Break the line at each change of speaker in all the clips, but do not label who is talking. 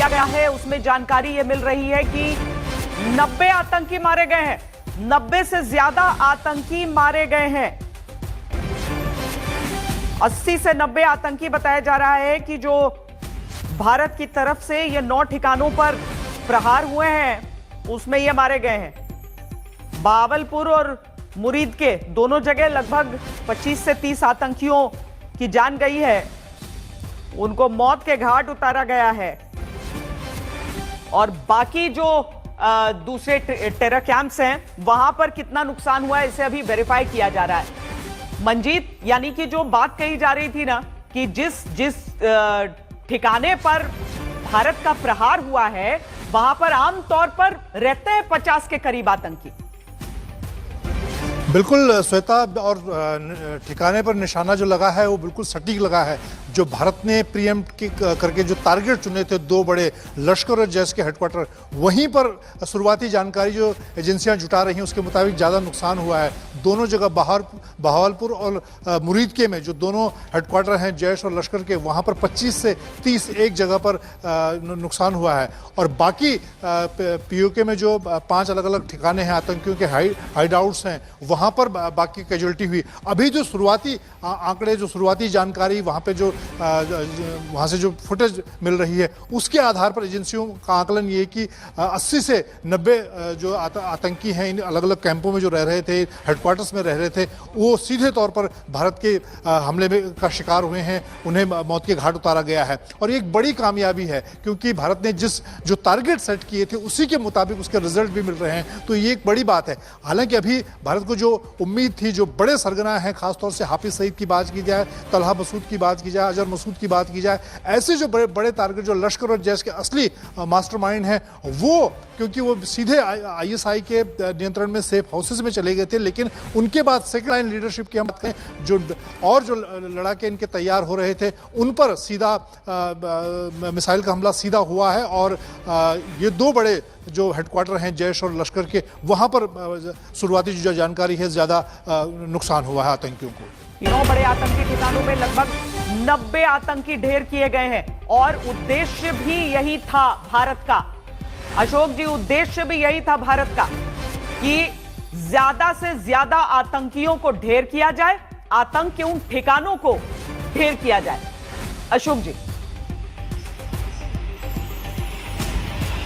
किया गया है उसमें जानकारी ये मिल रही है कि 90 आतंकी मारे गए हैं। 90 से ज्यादा आतंकी मारे गए हैं। 80 से 90 आतंकी बताया जा रहा है कि जो भारत की तरफ से ये 9 ठिकानों पर प्रहार हुए हैं उसमें ये मारे गए हैं। बावलपुर और मुरीद के दोनों जगह लगभग 25 से 30 आतंकियों की जान गई है। उनको मौत के घाट उतारा गया है और बाकी जो दूसरे टेरर कैंप्स हैं वहां पर कितना नुकसान हुआ है इसे अभी वेरीफाई किया जा रहा है। मंजीत, यानी कि जो बात कही जा रही थी ना कि जिस ठिकाने पर भारत का प्रहार हुआ है वहां पर आमतौर पर रहते हैं 50 के करीब आतंकी।
बिल्कुल श्वेता, और ठिकाने पर निशाना जो लगा है वो बिल्कुल सटीक लगा है। जो भारत ने प्रीएम्प्ट करके जो टारगेट चुने थे 2 बड़े लश्कर और जैश के हेडक्वार्टर, वहीं पर शुरुआती जानकारी जो एजेंसियां जुटा रही हैं उसके मुताबिक ज़्यादा नुकसान हुआ है। दोनों जगह बहावलपुर और मुरीद के में जो दोनों हेडक्वार्टर हैं जैश और लश्कर के, वहाँ पर 25 से 30 एक जगह पर नुकसान हुआ है। और बाकी पीओके में जो 5 अलग अलग ठिकाने हैं आतंकियों के हाइड आउट्स हैं वहाँ पर बाकी कैजुअल्टी हुई। अभी जो शुरुआती आंकड़े, जो शुरुआती जानकारी वहाँ पे जो वहाँ से जो फुटेज मिल रही है उसके आधार पर एजेंसियों का आकलन ये है कि 80 से 90 जो आतंकी हैं इन अलग अलग कैंपों में जो रह रहे थे, हेडक्वार्टर्स में रह रहे थे, वो सीधे तौर पर भारत के हमले में का शिकार हुए हैं। उन्हें मौत के घाट उतारा गया है और ये एक बड़ी कामयाबी है क्योंकि भारत ने जो टारगेट सेट किए थे उसी के मुताबिक उसके रिजल्ट भी मिल रहे हैं। तो ये एक बड़ी बात है। हालांकि अभी भारत को जो उम्मीद थी, जो बड़े सरगना हैं, खासतौर से हाफिज सईद की बात की जाए, तलहा मसूद की बात की जाए, अजहर मसूद की बात की जाए, ऐसे जो बड़े बड़े टारगेट जो लश्कर और जैश के असली मास्टरमाइंड हैं वो, क्योंकि वो सीधे आईएसआई के नियंत्रण में सेफ हाउसेस में चले गए थे, लेकिन उनके बाद सेकेंड लाइन लीडरशिप की हम बात करें जो लड़ाके इनके तैयार हो रहे थे उन पर सीधा मिसाइल का हमला सीधा हुआ है। और ये 2 बड़े जो हेडक्वार्टर हैं जैश और लश्कर के, वहां पर शुरुआती जो जानकारी है ज्यादा नुकसान हुआ है आतंकियों को।
9 बड़े आतंकी ठिकानों में लगभग 90 आतंकी ढेर किए गए हैं और उद्देश्य भी यही था भारत का। अशोक जी, उद्देश्य भी यही था भारत का कि ज्यादा से ज्यादा आतंकियों को ढेर किया जाए, आतंक के उन ठिकानों को ढेर किया जाए। अशोक जी।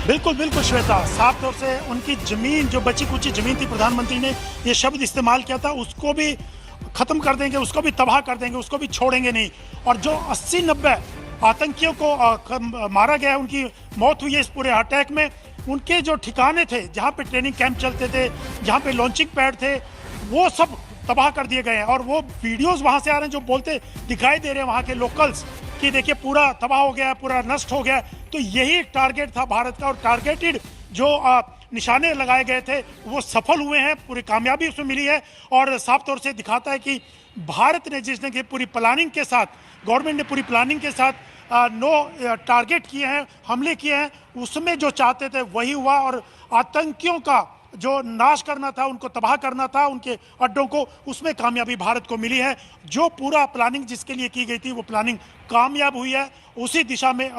बिल्कुल बिल्कुल श्वेता, साफ तौर से उनकी जमीन, जो बची कुची जमीन थी, प्रधानमंत्री ने ये शब्द इस्तेमाल किया था, उसको भी खत्म कर देंगे, उसको भी तबाह कर देंगे, उसको भी छोड़ेंगे नहीं। और जो 80-90 आतंकियों को मारा गया, उनकी मौत हुई है इस पूरे अटैक में, उनके जो ठिकाने थे जहाँ पे ट्रेनिंग कैंप चलते थे, जहाँ पे लॉन्चिंग पैड थे, वो सब तबाह कर दिए गए हैं। और वो वीडियोस वहाँ से आ रहे हैं जो बोलते दिखाई दे रहे हैं वहाँ के लोकल्स कि देखिए पूरा तबाह हो गया, पूरा नष्ट हो गया। तो यही टारगेट था भारत का और टारगेटेड जो निशाने लगाए गए थे वो सफल हुए हैं, पूरी कामयाबी उसमें मिली है। और साफ तौर से दिखाता है कि भारत ने जिसने कि पूरी प्लानिंग के साथ, गवर्नमेंट ने पूरी प्लानिंग के साथ 9 टारगेट किए हैं, हमले किए हैं, उसमें जो चाहते थे वही हुआ। और आतंकियों का जो नाश करना था, उनको तबाह करना था, उनके अड्डों को, उसमें कामयाबी भारत को मिली है। जो पूरा प्लानिंग जिसके लिए की गई थी वो प्लानिंग कामयाब हुई है। उसी दिशा में